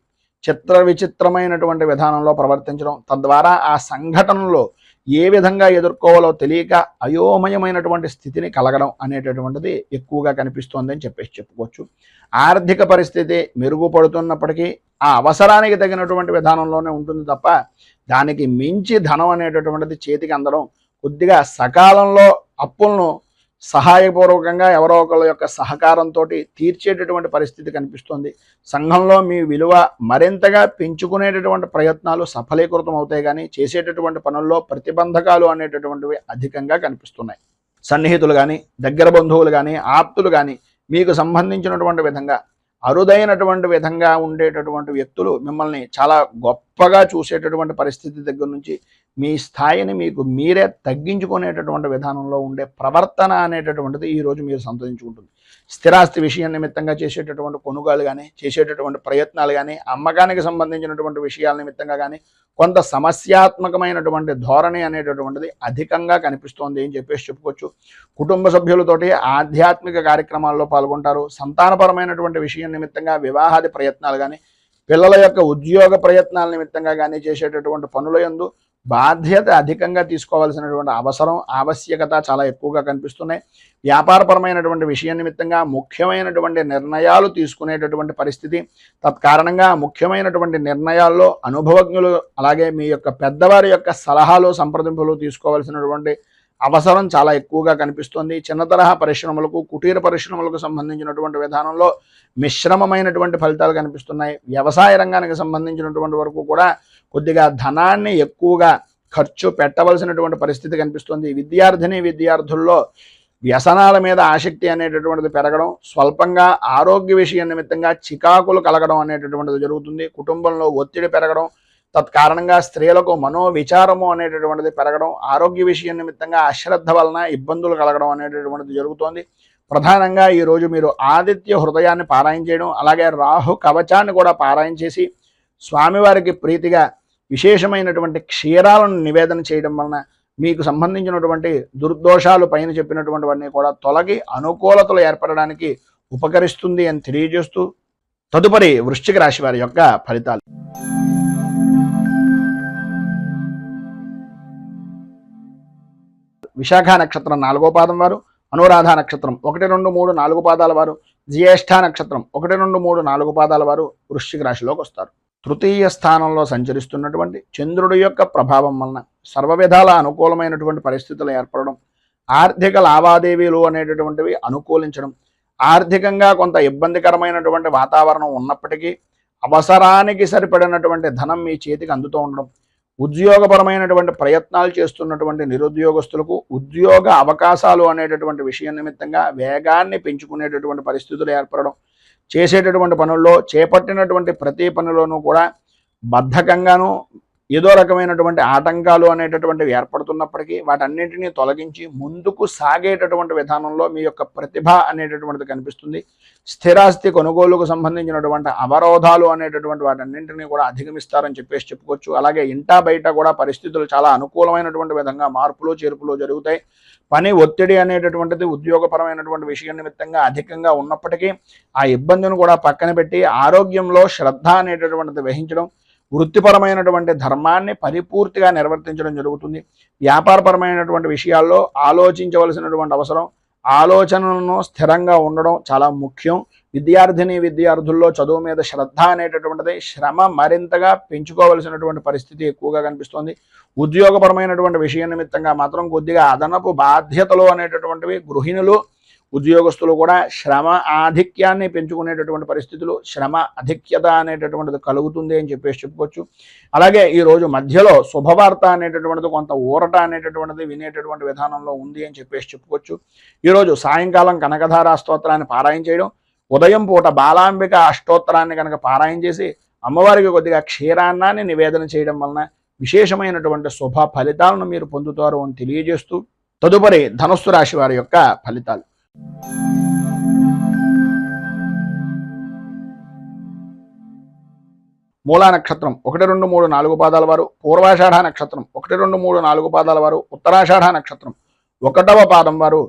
చిత్ర విచిత్రమైనటువంటి విధానంలో ప్రవర్తించడం, తద్వారా ఆ సంఘటనలో ఏ విధంగా ఎదుర్కోవాలో తెలియక అయోమయమైనటువంటి స్థితిని కలగడం అనేటటువంటిది ఎక్కువగా కనిపిస్తోంది అని చెప్పుకోవచ్చు. ఆర్థిక పరిస్థితి మెరుగుపడుతున్నప్పటికీ ఆ అవసరానికి తగినటువంటి విధానంలోనే ఉంటుంది తప్ప దానికి మించి ధనం అనేటటువంటిది చేతికి అందడం, కొద్దిగా సకాలంలో అప్పులను సహాయపూర్వకంగా ఎవరో ఒకళ్ళ యొక్క సహకారంతో తీర్చేటటువంటి పరిస్థితి కనిపిస్తుంది. సంఘంలో మీ విలువ మరింతగా పెంచుకునేటటువంటి ప్రయత్నాలు సఫలీకృతం అవుతాయి కానీ చేసేటటువంటి పనుల్లో ప్రతిబంధకాలు అనేటటువంటివి అధికంగా కనిపిస్తున్నాయి. సన్నిహితులు కానీ, దగ్గర బంధువులు కానీ, ఆప్తులు కానీ మీకు సంబంధించినటువంటి విధంగా అరుదైనటువంటి విధంగా ఉండేటటువంటి వ్యక్తులు మిమ్మల్ని చాలా గొప్పగా చూసేటటువంటి పరిస్థితి దగ్గర నుంచి మీ స్థాయిని మీకు మీరే తగ్గించుకునేటటువంటి విధానంలో ఉండే ప్రవర్తన అనేటటువంటిది ఈరోజు మీరు సంతరించుకుంటుంది. స్థిరాస్తి విషయం నిమిత్తంగా చేసేటటువంటి కొనుగోలు కానీ, చేసేటటువంటి ప్రయత్నాలు కానీ, అమ్మకానికి సంబంధించినటువంటి విషయాల నిమిత్తంగా కానీ కొంత సమస్యాత్మకమైనటువంటి ధోరణి అనేటటువంటిది అధికంగా కనిపిస్తోంది అని చెప్పుకోవచ్చు. కుటుంబ సభ్యులతోటి ఆధ్యాత్మిక కార్యక్రమాల్లో పాల్గొంటారు. సంతానపరమైనటువంటి విషయం నిమిత్తంగా వివాహాది ప్రయత్నాలు కానీ, పిల్లల యొక్క ఉద్యోగ ప్రయత్నాల నిమిత్తంగా కానీ చేసేటటువంటి పనుల యందు బాధ్యత అధికంగా తీసుకోవాల్సినటువంటి అవసరం ఆవశ్యకత చాలా ఎక్కువగా కనిపిస్తున్నాయి. వ్యాపారపరమైనటువంటి విషయం నిమిత్తంగా ముఖ్యమైనటువంటి నిర్ణయాలు తీసుకునేటటువంటి పరిస్థితి, తత్కారణంగా ముఖ్యమైనటువంటి నిర్ణయాల్లో అనుభవజ్ఞులు అలాగే మీ యొక్క పెద్దవారి యొక్క సలహాలు సంప్రదింపులు తీసుకోవాల్సినటువంటి అవసరం చాలా ఎక్కువగా కనిపిస్తుంది. చిన్న తరహా పరిశ్రమలకు కుటీర పరిశ్రమలకు సంబంధించినటువంటి విధానంలో మిశ్రమమైనటువంటి ఫలితాలు కనిపిస్తున్నాయి. వ్యవసాయ రంగానికి సంబంధించినటువంటి వరకు కూడా కొద్దిగా ధనాన్ని ఎక్కువగా ఖర్చు పెట్టవలసినటువంటి పరిస్థితి కనిపిస్తుంది. విద్యార్థుల్లో వ్యసనాల మీద ఆసక్తి అనేటటువంటిది పెరగడం, స్వల్పంగా ఆరోగ్య విషయం నిమిత్తంగా చికాకులు కలగడం అనేటటువంటిది జరుగుతుంది. కుటుంబంలో ఒత్తిడి పెరగడం, తత్కారణంగా స్త్రీలకు మనోవిచారము అనేటటువంటిది పెరగడం, ఆరోగ్య విషయం నిమిత్తంగా అశ్రద్ధ వలన ఇబ్బందులు కలగడం అనేటటువంటిది జరుగుతోంది. ప్రధానంగా ఈరోజు మీరు ఆదిత్య హృదయాన్ని పారాయణ చేయడం, అలాగే రాహు కవచాన్ని కూడా పారాయణ చేసి స్వామివారికి ప్రీతిగా విశేషమైనటువంటి క్షీరాలను నివేదన చేయడం వలన మీకు సంబంధించినటువంటి దుర్దోషాలు పైన చెప్పినటువంటివన్నీ కూడా తొలగి అనుకూలతలు ఏర్పడడానికి ఉపకరిస్తుంది అని తెలియజేస్తూ తదుపరి వృశ్చిక రాశి వారి యొక్క ఫలితాలు. విశాఖ నక్షత్రం 4వ పాదం వారు, అనురాధ నక్షత్రం 1, 2, 3, 4 పాదాల వారు, జ్యేష్ఠ నక్షత్రం 1, 2, 3, 4 పాదాల వారు వృశ్చిక రాశిలోకి వస్తారు. తృతీయ స్థానంలో సంచరిస్తున్నటువంటి చంద్రుడి యొక్క ప్రభావం వలన సర్వ విధాల అనుకూలమైనటువంటి పరిస్థితులు ఏర్పడడం, ఆర్థిక లావాదేవీలు అనేటటువంటివి అనుకూలించడం, ఆర్థికంగా కొంత ఇబ్బందికరమైనటువంటి వాతావరణం ఉన్నప్పటికీ అవసరానికి సరిపడినటువంటి ధనం మీ చేతికి అందుతూ ఉండడం, ఉద్యోగపరమైనటువంటి ప్రయత్నాలు చేస్తున్నటువంటి నిరుద్యోగస్తులకు ఉద్యోగ అవకాశాలు అనేటటువంటి విషయం నిమిత్తంగా వేగాన్ని పెంచుకునేటటువంటి పరిస్థితులు ఏర్పడడం, చేసేటటువంటి పనుల్లో చేపట్టినటువంటి ప్రతి పనిలోనూ కూడా బద్ధకంగాను ఏదో రకమైనటువంటి ఆటంకాలు అనేటటువంటివి ఏర్పడుతున్నప్పటికీ వాటన్నింటినీ తొలగించి ముందుకు సాగేటటువంటి విధానంలో మీ యొక్క ప్రతిభ అనేటటువంటిది కనిపిస్తుంది. స్థిరాస్తి కొనుగోలుకు సంబంధించినటువంటి అవరోధాలు అనేటటువంటి వాటన్నింటినీ కూడా అధిగమిస్తారని చెప్పుకోవచ్చు. అలాగే ఇంటా బయట కూడా పరిస్థితులు చాలా అనుకూలమైనటువంటి విధంగా మార్పులు చేర్పులు జరుగుతాయి. పని ఒత్తిడి అనేటటువంటిది ఉద్యోగపరమైనటువంటి విషయం నిమిత్తంగా అధికంగా ఉన్నప్పటికీ ఆ ఇబ్బందిని కూడా పక్కన పెట్టి ఆరోగ్యంలో శ్రద్ధ అనేటటువంటిది వహించడం, వృత్తిపరమైనటువంటి ధర్మాన్ని పరిపూర్తిగా నిర్వర్తించడం జరుగుతుంది. వ్యాపారపరమైనటువంటి విషయాల్లో ఆలోచించవలసినటువంటి అవసరం, ఆలోచనలను స్థిరంగా ఉండడం చాలా ముఖ్యం. విద్యార్థుల్లో చదువు మీద శ్రద్ధ అనేటటువంటిది శ్రమ మరింతగా పెంచుకోవలసినటువంటి పరిస్థితి ఎక్కువగా కనిపిస్తోంది. ఉద్యోగపరమైనటువంటి విషయం నిమిత్తంగా మాత్రం కొద్దిగా అదనపు బాధ్యతలు అనేటటువంటివి గృహిణులు ఉద్యోగస్తులు కూడా శ్రమ ఆధిక్యాన్ని పెంచుకునేటటువంటి పరిస్థితులు, శ్రమ అధిక్యత అనేటటువంటిది కలుగుతుంది అని చెప్పుకోవచ్చు. అలాగే ఈరోజు మధ్యలో శుభవార్త అనేటటువంటిది కొంత ఊరట అనేటటువంటిది వినేటటువంటి విధానంలో ఉంది అని చెప్పుకోవచ్చు. ఈరోజు సాయంకాలం కనకధారా స్తోత్రాన్ని పారాయణ చేయడం, ఉదయం పూట బాలాంబిక అష్టోత్తరాన్ని కనుక పారాయణ చేసి అమ్మవారికి కొద్దిగా క్షీరాన్నాన్ని నివేదన చేయడం వలన విశేషమైనటువంటి శుభ ఫలితాలను మీరు పొందుతారు అని తెలియజేస్తూ తదుపరి ధనుస్సు రాశి వారి యొక్క ఫలితాలు. మూలా నక్షత్రం 1, 2, 3, 4 పాదాల వారు, పూర్వాషాఢ నక్షత్రం 1, 2, 3, 4 పాదాల వారు, ఉత్తరాషాఢ నక్షత్రం 1వ పాదం వారు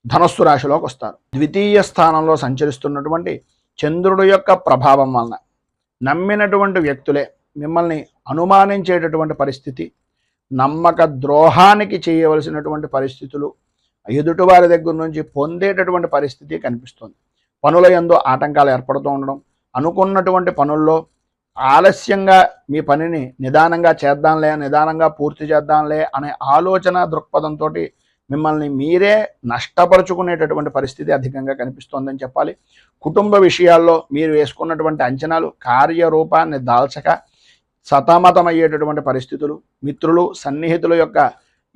ధనుస్సు రాశిలోకి వస్తారు. ద్వితీయ స్థానంలో సంచరిస్తున్నటువంటి చంద్రుడి యొక్క ప్రభావం వలన నమ్మినటువంటి వ్యక్తులే మిమ్మల్ని అనుమానించేటటువంటి పరిస్థితి, నమ్మక ద్రోహానికి చేయవలసినటువంటి పరిస్థితులు ఎదుటివారి దగ్గర నుంచి పొందేటటువంటి పరిస్థితి కనిపిస్తుంది. పనుల యందు ఆటంకాలు ఏర్పడుతూ ఉండడం, అనుకున్నటువంటి పనుల్లో ఆలస్యంగా మీ పనిని నిదానంగా పూర్తి చేద్దాంలే అనే ఆలోచన దృక్పథంతో మిమ్మల్ని మీరే నష్టపరుచుకునేటటువంటి పరిస్థితి అధికంగా కనిపిస్తోందని చెప్పాలి. కుటుంబ విషయాల్లో మీరు వేసుకున్నటువంటి అంచనాలు కార్యరూపాన్ని దాల్చక సతమతమయ్యేటటువంటి పరిస్థితులు, మిత్రులు సన్నిహితుల యొక్క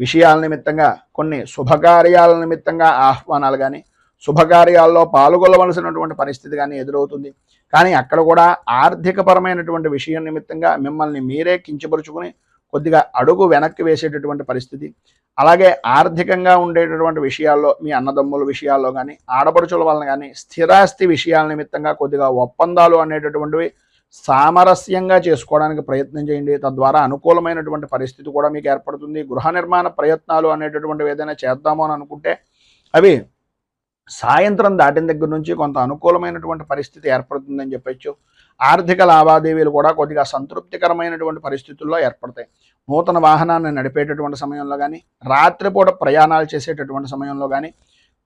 విషయాల నిమిత్తంగా కొన్ని శుభకార్యాల నిమిత్తంగా ఆహ్వానాలు కానీ శుభకార్యాల్లో పాల్గొనవలసినటువంటి పరిస్థితి కానీ ఎదురవుతుంది. కానీ అక్కడ కూడా ఆర్థికపరమైనటువంటి విషయం నిమిత్తంగా మిమ్మల్ని మీరే కించపరుచుకుని కొద్దిగా అడుగు వెనక్కి వేసేటటువంటి పరిస్థితి, అలాగే ఆర్థికంగా ఉండేటటువంటి విషయాల్లో మీ అన్నదమ్ముల విషయాల్లో కానీ ఆడపడుచుల వలన కానీ స్థిరాస్తి విషయాల నిమిత్తంగా కొద్దిగా ఒప్పందాలు అనేటటువంటివి సామరస్యంగా చేసుకోవడానికి ప్రయత్నం చేయండి. తద్వారా అనుకూలమైనటువంటి పరిస్థితి కూడా మీకు ఏర్పడుతుంది. గృహ నిర్మాణ ప్రయత్నాలు అనేటటువంటివి ఏదైనా చేద్దామో అని అనుకుంటే అవి సాయంత్రం దాటిన దగ్గర నుంచి కొంత అనుకూలమైనటువంటి పరిస్థితి ఏర్పడుతుందని చెప్పచ్చు. ఆర్థిక లావాదేవీలు కూడా కొద్దిగా సంతృప్తికరమైనటువంటి పరిస్థితుల్లో ఏర్పడతాయి. నూతన వాహనాన్ని నడిపేటటువంటి సమయంలో కానీ, రాత్రిపూట ప్రయాణాలు చేసేటటువంటి సమయంలో కానీ,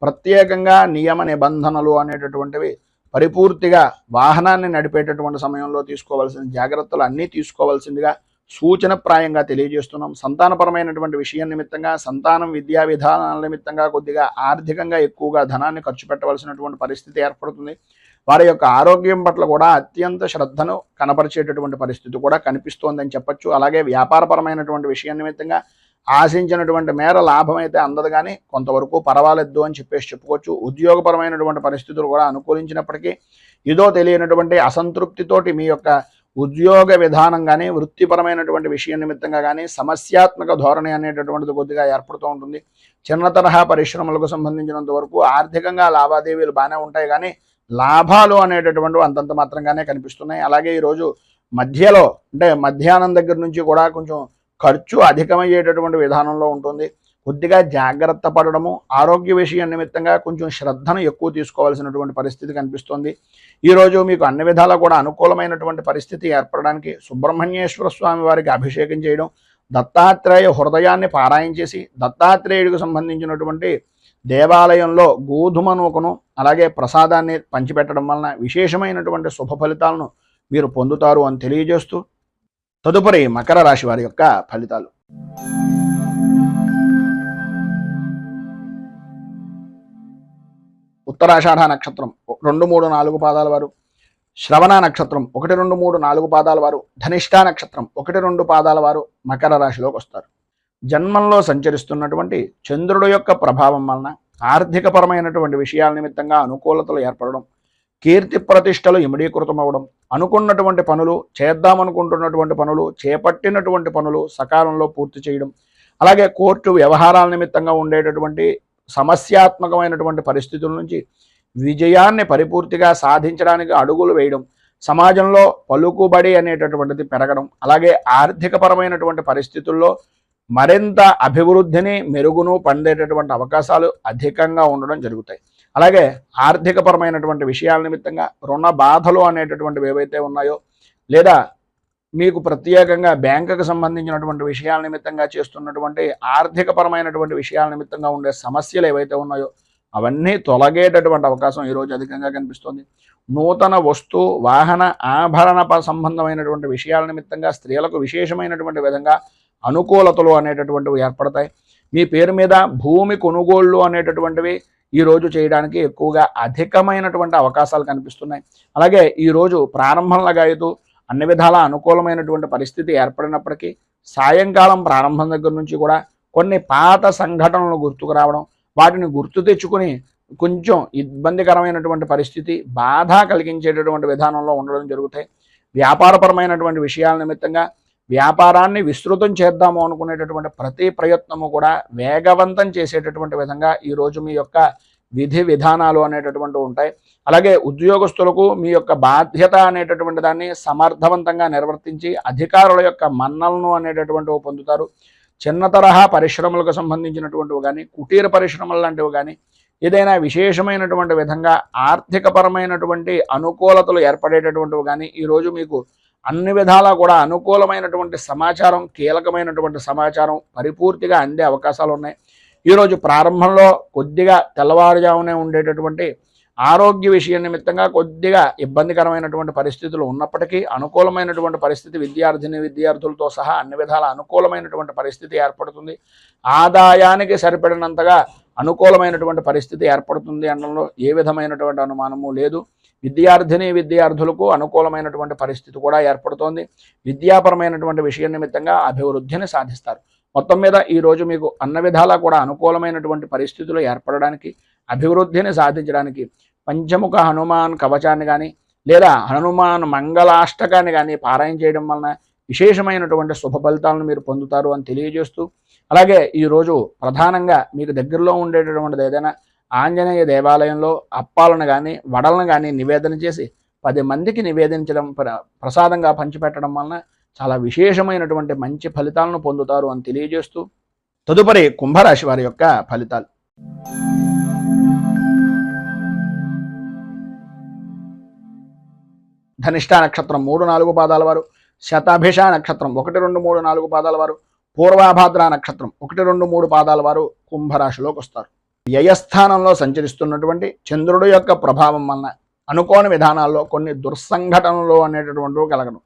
ప్రత్యేకంగా నియమ నిబంధనలు అనేటటువంటివి పరిపూర్తిగా వాహనాన్ని నడిపేటటువంటి సమయంలో తీసుకోవాల్సిన జాగ్రత్తలు అన్నీ తీసుకోవాల్సిందిగా సూచనప్రాయంగా తెలియజేస్తున్నాం. సంతానపరమైనటువంటి విషయం నిమిత్తంగా, సంతానం విద్యా విధానాల నిమిత్తంగా కొద్దిగా ఆర్థికంగా ఎక్కువగా ధనాన్ని ఖర్చు పెట్టవలసినటువంటి పరిస్థితి ఏర్పడుతుంది. వారి యొక్క ఆరోగ్యం పట్ల కూడా అత్యంత శ్రద్ధను కనపరిచేటటువంటి పరిస్థితి కూడా కనిపిస్తోందని చెప్పచ్చు. అలాగే వ్యాపారపరమైనటువంటి విషయం నిమిత్తంగా ఆశించినటువంటి మేర లాభం అయితే అందదు, కానీ కొంతవరకు పర్వాలేదు అని చెప్పుకోవచ్చు. ఉద్యోగపరమైనటువంటి పరిస్థితులు కూడా అనుకూలించినప్పటికీ ఏదో తెలియనటువంటి అసంతృప్తితోటి మీ యొక్క ఉద్యోగ విధానం కానీ, వృత్తిపరమైనటువంటి విషయం నిమిత్తంగా కానీ సమస్యాత్మక ధోరణి అనేటటువంటిది కొద్దిగా ఏర్పడుతూ ఉంటుంది. చిన్న తరహా పరిశ్రమలకు సంబంధించినంత వరకు ఆర్థికంగా లావాదేవీలు బాగానే ఉంటాయి, కానీ లాభాలు అనేటటువంటివి అంతంత మాత్రంగానే కనిపిస్తున్నాయి. అలాగే ఈరోజు మధ్యలో అంటే మధ్యాహ్నం దగ్గర నుంచి కూడా కొంచెం ఖర్చు అధికమయ్యేటటువంటి విధానంలో ఉంటుంది. కొద్దిగా జాగ్రత్త పడడము, ఆరోగ్య విషయం నిమిత్తంగా కొంచెం శ్రద్ధను ఎక్కువ తీసుకోవాల్సినటువంటి పరిస్థితి కనిపిస్తుంది. ఈరోజు మీకు అన్ని విధాలా కూడా అనుకూలమైనటువంటి పరిస్థితి ఏర్పడడానికి సుబ్రహ్మణ్యేశ్వర స్వామి వారికి అభిషేకం చేయడం, దత్తాత్రేయ హృదయాన్ని పారాయణ చేసి దత్తాత్రేయుడికి సంబంధించినటువంటి దేవాలయంలో గోధుమ నూకను అలాగే ప్రసాదాన్ని పంచిపెట్టడం వలన విశేషమైనటువంటి శుభ ఫలితాలను మీరు పొందుతారు అని తెలియజేస్తూ, తదుపరి మకర రాశి వారి యొక్క ఫలితాలు. ఉత్తరాషాఢ నక్షత్రం 2, 3, 4 పాదాల వారు, శ్రవణ నక్షత్రం 1, 2, 3, 4 పాదాల వారు, ధనిష్ఠా నక్షత్రం 1, 2 పాదాల వారు మకర రాశిలోకి వస్తారు. జన్మంలో సంచరిస్తున్నటువంటి చంద్రుడు యొక్క ప్రభావం వలన ఆర్థికపరమైనటువంటి విషయాల నిమిత్తంగా అనుకూలతలు ఏర్పడడం, కీర్తి ప్రతిష్టలు ఇమిడీకృతమవడం, అనుకున్నటువంటి పనులు, చేద్దామనుకుంటున్నటువంటి పనులు, చేపట్టినటువంటి పనులు సకాలంలో పూర్తి చేయడం, అలాగే కోర్టు వ్యవహారాల నిమిత్తంగా ఉండేటటువంటి సమస్యాత్మకమైనటువంటి పరిస్థితుల నుంచి విజయాన్ని పరిపూర్తిగా సాధించడానికి అడుగులు వేయడం, సమాజంలో పలుకుబడి అనేటటువంటిది పెరగడం, అలాగే ఆర్థికపరమైనటువంటి పరిస్థితుల్లో మరింత అభివృద్ధిని మెరుగును పొందేటటువంటి అవకాశాలు అధికంగా ఉండడం జరుగుతాయి. అలాగే ఆర్థికపరమైనటువంటి విషయాల నిమిత్తంగా రుణ బాధలు అనేటటువంటివి ఏవైతే ఉన్నాయో, లేదా మీకు ప్రత్యేకంగా బ్యాంకుకు సంబంధించినటువంటి విషయాల నిమిత్తంగా చేస్తున్నటువంటి ఆర్థికపరమైనటువంటి విషయాల నిమిత్తంగా ఉండే సమస్యలు ఏవైతే ఉన్నాయో అవన్నీ తొలగేటటువంటి అవకాశం ఈరోజు అధికంగా కనిపిస్తుంది. నూతన వస్తు వాహన ఆభరణ సంబంధమైనటువంటి విషయాల నిమిత్తంగా స్త్రీలకు విశేషమైనటువంటి విధంగా అనుకూలతలు అనేటటువంటివి ఏర్పడతాయి. మీ పేరు మీద భూమి కొనుగోళ్లు అనేటటువంటివి ఈరోజు చేయడానికి ఎక్కువగా అధికమైనటువంటి అవకాశాలు కనిపిస్తున్నాయి. అలాగే ఈరోజు ప్రారంభంలాగా అయితే అన్ని విధాల అనుకూలమైనటువంటి పరిస్థితి ఏర్పడినప్పటికీ సాయంకాలం ప్రారంభం దగ్గర నుంచి కూడా కొన్ని పాత సంఘటనలు గుర్తుకు రావడం, వాటిని గుర్తు తెచ్చుకుని కొంచెం ఇబ్బందికరమైనటువంటి పరిస్థితి, బాధ కలిగించేటటువంటి విధానంలో ఉండడం జరుగుతాయి. వ్యాపారపరమైనటువంటి విషయాల నిమిత్తంగా వ్యాపారాన్ని విస్తృతం చేద్దాము అనుకునేటటువంటి ప్రతి ప్రయత్నము కూడా వేగవంతం చేసేటటువంటి విధంగా ఈరోజు మీ యొక్క విధి విధానాలు అనేటటువంటివి ఉంటాయి. అలాగే ఉద్యోగస్తులకు మీ యొక్క బాధ్యత అనేటటువంటి దాన్ని సమర్థవంతంగా నిర్వర్తించి అధికారుల యొక్క మన్నలను అనేటటువంటివి పొందుతారు. చిన్న తరహా పరిశ్రమలకు సంబంధించినటువంటివి కానీ, కుటీర పరిశ్రమలు లాంటివి కానీ, ఏదైనా విశేషమైనటువంటి విధంగా ఆర్థికపరమైనటువంటి అనుకూలతలు ఏర్పడేటటువంటివి కానీ ఈరోజు మీకు అన్ని విధాలా కూడా అనుకూలమైనటువంటి సమాచారం, కీలకమైనటువంటి సమాచారం పరిపూర్తిగా అందే అవకాశాలు ఉన్నాయి. ఈరోజు ప్రారంభంలో కొద్దిగా తెల్లవారుజామునే ఉండేటటువంటి ఆరోగ్య విషయం నిమిత్తంగా కొద్దిగా ఇబ్బందికరమైనటువంటి పరిస్థితులు ఉన్నప్పటికీ అనుకూలమైనటువంటి పరిస్థితి విద్యార్థులతో సహా అన్ని విధాల అనుకూలమైనటువంటి పరిస్థితి ఏర్పడుతుంది. ఆదాయానికి సరిపడినంతగా అనుకూలమైనటువంటి పరిస్థితి ఏర్పడుతుంది అనడంలో ఏ విధమైనటువంటి అనుమానము లేదు. విద్యార్థులకు అనుకూలమైనటువంటి పరిస్థితి కూడా ఏర్పడుతోంది. విద్యాపరమైనటువంటి విషయం నిమిత్తంగా అభివృద్ధిని సాధిస్తారు. మొత్తం మీద ఈరోజు మీకు అన్ని విధాలా కూడా అనుకూలమైనటువంటి పరిస్థితులు ఏర్పడడానికి, అభివృద్ధిని సాధించడానికి పంచముఖ హనుమాన్ కవచాన్ని కానీ లేదా హనుమాన్ మంగళాష్టకాన్ని కానీ పారాయణ చేయడం వలన విశేషమైనటువంటి శుభ ఫలితాలను మీరు పొందుతారు అని తెలియజేస్తూ, అలాగే ఈరోజు ప్రధానంగా మీకు దగ్గరలో ఉండేటటువంటిది ఏదైనా ఆంజనేయ దేవాలయంలో అప్పాలను కానీ వడలను కానీ నివేదన చేసి 10 మందికి నివేదించడం, ప్రసాదంగా పంచిపెట్టడం వలన చాలా విశేషమైనటువంటి మంచి ఫలితాలను పొందుతారు అని తెలియజేస్తూ, తదుపరి కుంభరాశి వారి యొక్క ఫలితాలు. ధనిష్ట నక్షత్రం 3, 4 పాదాల వారు, శతభిష నక్షత్రం 1, 2, 3, 4 పాదాల వారు, పూర్వాభాద్ర నక్షత్రం 1, 2, 3 పాదాల వారు కుంభరాశిలోకి వస్తారు. వ్యయస్థానంలో సంచరిస్తున్నటువంటి చంద్రుడు యొక్క ప్రభావం వలన అనుకోని విధానాల్లో కొన్ని దుర్సంఘటనలు అనేటటువంటివి కలగడం,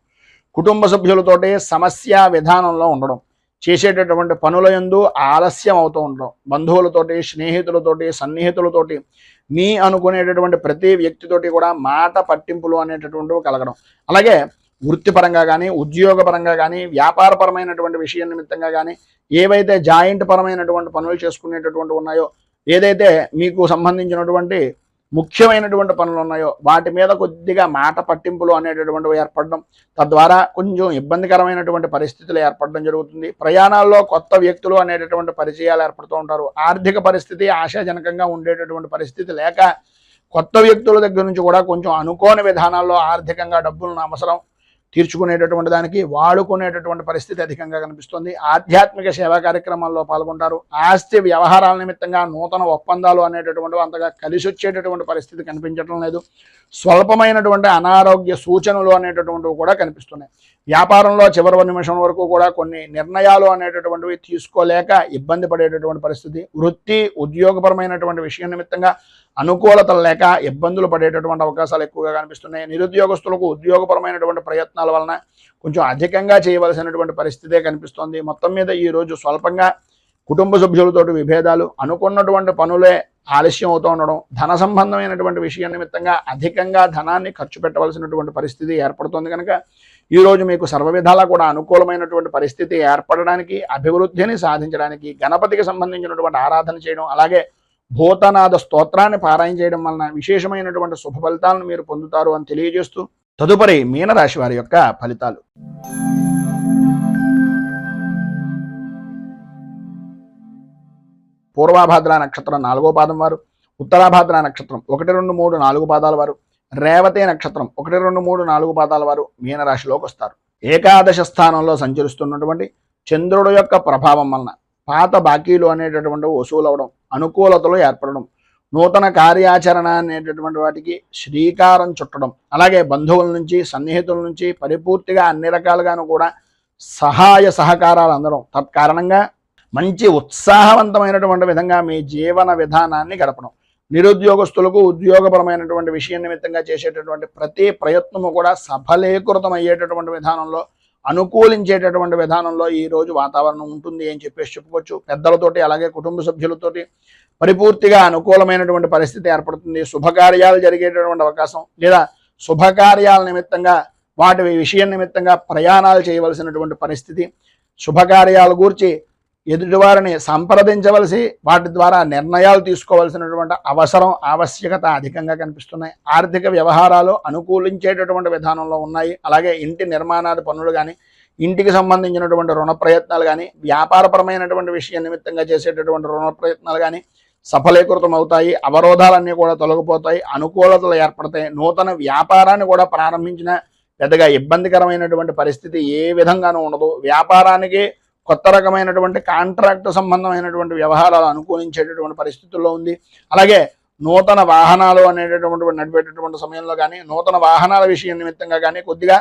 కుటుంబ సభ్యులతోటి సమస్య విధానంలో ఉండడం, చేసేటటువంటి పనుల యందు ఆలస్యం అవుతూ ఉండడం, బంధువులతోటి, స్నేహితులతోటి, సన్నిహితులతోటి, మీ అనుకునేటటువంటి ప్రతి వ్యక్తితోటి కూడా మాట పట్టింపులు అనేటటువంటివి కలగడం, అలాగే వృత్తిపరంగా కానీ, ఉద్యోగపరంగా కానీ, వ్యాపారపరమైనటువంటి విషయం నిమిత్తంగా కానీ, ఏవైతే జాయింట్ పరమైనటువంటి పనులు చేసుకునేటటువంటి ఉన్నాయో, ఏదైతే మీకు సంబంధించినటువంటి ముఖ్యమైనటువంటి పనులు ఉన్నాయో వాటి మీద కొద్దిగా మాట పట్టింపులు అనేటటువంటివి ఏర్పడడం, తద్వారా కొంచెం ఇబ్బందికరమైనటువంటి పరిస్థితులు ఏర్పడడం జరుగుతుంది. ప్రయాణాల్లో కొత్త వ్యక్తులు అనేటటువంటి పరిచయాలు ఏర్పడుతూ ఉంటారు. ఆర్థిక పరిస్థితి ఆశాజనకంగా ఉండేటటువంటి పరిస్థితి లేక కొత్త వ్యక్తుల దగ్గర నుంచి కూడా కొంచెం అనుకోని విధానాల్లో ఆర్థికంగా డబ్బులను అవసరం తీర్చుకునేటటువంటి దానికి వాడుకునేటటువంటి పరిస్థితి అధికంగా కనిపిస్తుంది. ఆధ్యాత్మిక సేవా కార్యక్రమాల్లో పాల్గొంటారు. ఆస్తి వ్యవహారాల నిమిత్తంగా నూతన ఒప్పందాలు అనేటటువంటి అంతగా కలిసి వచ్చేటటువంటి పరిస్థితి కనిపించడం లేదు. స్వల్పమైనటువంటి అనారోగ్య సూచనలు అనేటటువంటివి కూడా కనిపిస్తున్నాయి. వ్యాపారంలో చివరి నిమిషం వరకు కూడా కొన్ని నిర్ణయాలు అనేటటువంటివి తీసుకోలేక ఇబ్బంది పడేటటువంటి పరిస్థితి. వృత్తి ఉద్యోగపరమైనటువంటి విషయం నిమిత్తంగా అనుకూలతలు లేక ఇబ్బందులు పడేటటువంటి అవకాశాలు ఎక్కువగా కనిపిస్తున్నాయి. నిరుద్యోగస్తులకు ఉద్యోగపరమైనటువంటి ప్రయత్నాల వలన కొంచెం అధికంగా చేయవలసినటువంటి పరిస్థితే కనిపిస్తోంది. మొత్తం మీద ఈరోజు స్వల్పంగా కుటుంబ సభ్యులతోటి విభేదాలు, అనుకున్నటువంటి పనులే ఆలస్యం అవుతూ ఉండడం, ధన సంబంధమైనటువంటి విషయం నిమిత్తంగా అధికంగా ధనాన్ని ఖర్చు పెట్టవలసినటువంటి పరిస్థితి ఏర్పడుతుంది. కనుక ఈరోజు మీకు సర్వ విధాలా కూడా అనుకూలమైనటువంటి పరిస్థితి ఏర్పడడానికి, అభివృద్ధిని సాధించడానికి గణపతికి సంబంధించినటువంటి ఆరాధన చేయడం, అలాగే భూతనాథ స్తోత్రాన్ని పారాయణ చేయడం వలన విశేషమైనటువంటి శుభ ఫలితాలను మీరు పొందుతారు అని తెలియజేస్తూ తదుపరి మీనరాశి వారి యొక్క ఫలితాలు. పూర్వాభాద్ర నక్షత్రం 4వ పాదం వారు, ఉత్తరాభాద్ర నక్షత్రం 1, 2, 3, 4 పాదాల వారు, రేవతి నక్షత్రం 1, 2, 3, 4 పాదాల వారు మీనరాశిలోకి వస్తారు. ఏకాదశ స్థానంలో సంచరిస్తున్నటువంటి చంద్రుడు యొక్క ప్రభావం వలన పాత బాకీలు అనేటటువంటి వసూలు అవడం, అనుకూలతలు ఏర్పడడం, నూతన కార్యాచరణ అనేటటువంటి వాటికి శ్రీకారం చుట్టడం, అలాగే బంధువుల నుంచి, సన్నిహితుల నుంచి పరిపూర్తిగా అన్ని రకాలుగాను కూడా సహాయ సహకారాలు అందడం, తత్కారణంగా మంచి ఉత్సాహవంతమైనటువంటి విధంగా మీ జీవన విధానాన్ని గడపడం, నిరుద్యోగస్తులకు ఉద్యోగపరమైనటువంటి విషయం నిమిత్తంగా చేసేటటువంటి ప్రతి ప్రయత్నము కూడా సఫలీకృతం అయ్యేటటువంటి విధానంలో, అనుకూలించేటటువంటి విధానంలో ఈరోజు వాతావరణం ఉంటుంది అని చెప్పేసి చెప్పుకోవచ్చు. పెద్దలతోటి అలాగే కుటుంబ సభ్యులతోటి పరిపూర్తిగా అనుకూలమైనటువంటి పరిస్థితి ఏర్పడుతుంది. శుభకార్యాలు జరిగేటటువంటి అవకాశం, లేదా శుభకార్యాల నిమిత్తంగా వాటి విషయం నిమిత్తంగా ప్రయాణాలు చేయవలసినటువంటి పరిస్థితి, శుభకార్యాల గురించి ఎదుటివారిని సంప్రదించవలసి వాటి ద్వారా నిర్ణయాలు తీసుకోవాల్సినటువంటి అవసరం, ఆవశ్యకత అధికంగా కనిపిస్తున్నాయి. ఆర్థిక వ్యవహారాలు అనుకూలించేటటువంటి విధానంలో ఉన్నాయి. అలాగే ఇంటి నిర్మాణాది పనులు కానీ, ఇంటికి సంబంధించినటువంటి రుణ ప్రయత్నాలు కానీ, వ్యాపారపరమైనటువంటి విషయం నిమిత్తంగా చేసేటటువంటి రుణ ప్రయత్నాలు కానీ సఫలీకృతం అవుతాయి. అవరోధాలన్నీ కూడా తొలగిపోతాయి, అనుకూలతలు ఏర్పడతాయి. నూతన వ్యాపారాన్ని కూడా ప్రారంభించిన పెద్దగా ఇబ్బందికరమైనటువంటి పరిస్థితి ఏ విధంగానూ ఉండదు. వ్యాపారానికి కొత్త రకమైనటువంటి కాంట్రాక్ట్ సంబంధమైనటువంటి వ్యవహారాలు అనుకూలించేటటువంటి పరిస్థితుల్లో ఉంది. అలాగే నూతన వాహనాలు అనేటటువంటి నడిపేటటువంటి సమయంలో కానీ, నూతన వాహనాల విషయం నిమిత్తంగా కానీ కొద్దిగా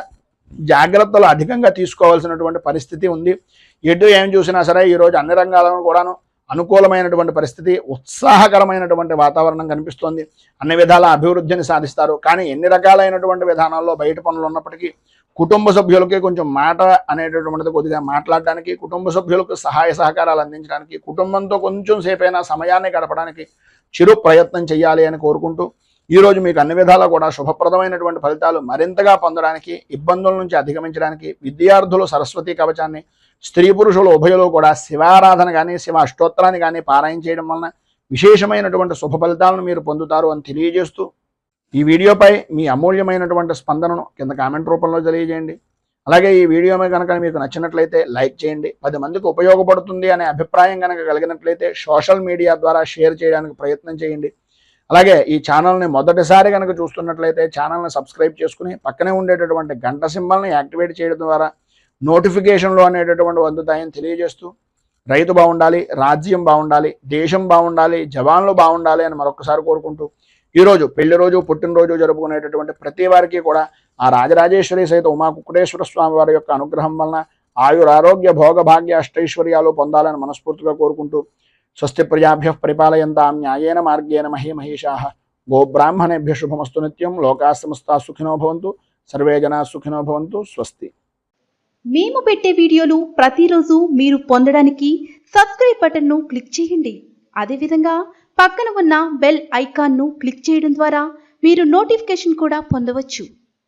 జాగ్రత్తలు అధికంగా తీసుకోవాల్సినటువంటి పరిస్థితి ఉంది. ఎటు ఏం చూసినా సరే ఈరోజు అన్ని రంగాలను కూడాను అనుకూలమైనటువంటి పరిస్థితి, ఉత్సాహకరమైనటువంటి వాతావరణం కనిపిస్తోంది. అన్ని విధాల అభివృద్ధిని సాధిస్తారు. కానీ ఎన్ని రకాలైనటువంటి విధానాల్లో బయట పనులు ఉన్నప్పటికీ కుటుంబ సభ్యులకి కొంచెం మాట అనేటటువంటిది కొద్దిగా మాట్లాడడానికి, కుటుంబ సభ్యులకు సహాయ సహకారాలు అందించడానికి, కుటుంబంతో కొంచెం సేపైనా సమయాన్ని గడపడానికి చిరు ప్రయత్నం చేయాలి అని కోరుకుంటూ ఈరోజు మీకు అన్ని విధాలా కూడా శుభప్రదమైనటువంటి ఫలితాలు మరింతగా పొందడానికి, ఇబ్బందుల నుంచి అధిగమించడానికి విద్యార్థులు సరస్వతి కవచాన్ని, స్త్రీ పురుషులు ఉభయులు కూడా శివారాధన కానీ, శివ అష్టోత్తరాన్ని కానీ పారాయణ చేయడం వలన విశేషమైనటువంటి శుభ ఫలితాలను మీరు పొందుతారు అని తెలియజేస్తూ ఈ వీడియోపై మీ అమూల్యమైనటువంటి స్పందనను కింద కామెంట్ రూపంలో తెలియజేయండి. అలాగే ఈ వీడియో కనుక మీకు నచ్చినట్లయితే లైక్ చేయండి. 10 మందికి ఉపయోగపడుతుంది అనే అభిప్రాయం కనుక కలిగినట్లయితే సోషల్ మీడియా ద్వారా షేర్ చేయడానికి ప్రయత్నం చేయండి. అలాగే ఈ ఛానల్ని మొదటిసారి కనుక చూస్తున్నట్లయితే ఛానల్ని సబ్స్క్రైబ్ చేసుకుని పక్కనే ఉండేటటువంటి గంట సింబల్ని యాక్టివేట్ చేయడం ద్వారా నోటిఫికేషన్లు అనేటటువంటి అందుతాయని తెలియజేస్తూ రైతు బాగుండాలి, రాజ్యం బాగుండాలి, దేశం బాగుండాలి, జవాన్లు బాగుండాలి అని మరొకసారి కోరుకుంటూ ఈరోజు పెళ్లి రోజు, పుట్టినరోజు జరుపుకునేటటువంటి ప్రతి వారికి కూడా ఆ రాజరాజేశ్వరి సహిత ఉమాకుక్కుటేశ్వర స్వామి వారి యొక్క అనుగ్రహం వలన ఆయురారోగ్య భోగ భాగ్య అష్టైశ్వర్యాలు పొందాలని మనస్ఫూర్తిగా కోరుకుంటూ స్వస్తి ప్రజాభ్య పరిపాలయంతాం న్యాయేన మార్గేణ మహీమహీషాః గోబ్రాహ్మణేభ్య శుభమస్తు నిత్యం. లోకా సమస్తా సుఖినో భవంతు. సర్వే జనా సుఖినో భవంతు. స్వస్తి. మేము పెట్టే వీడియోలు ప్రతిరోజు మీరు పొందడానికి సబ్స్క్రైబ్ బటన్ను క్లిక్ చేయండి. అదేవిధంగా పక్కన ఉన్న బెల్ ఐకాన్ను క్లిక్ చేయడం ద్వారా మీరు నోటిఫికేషన్ కూడా పొందవచ్చు.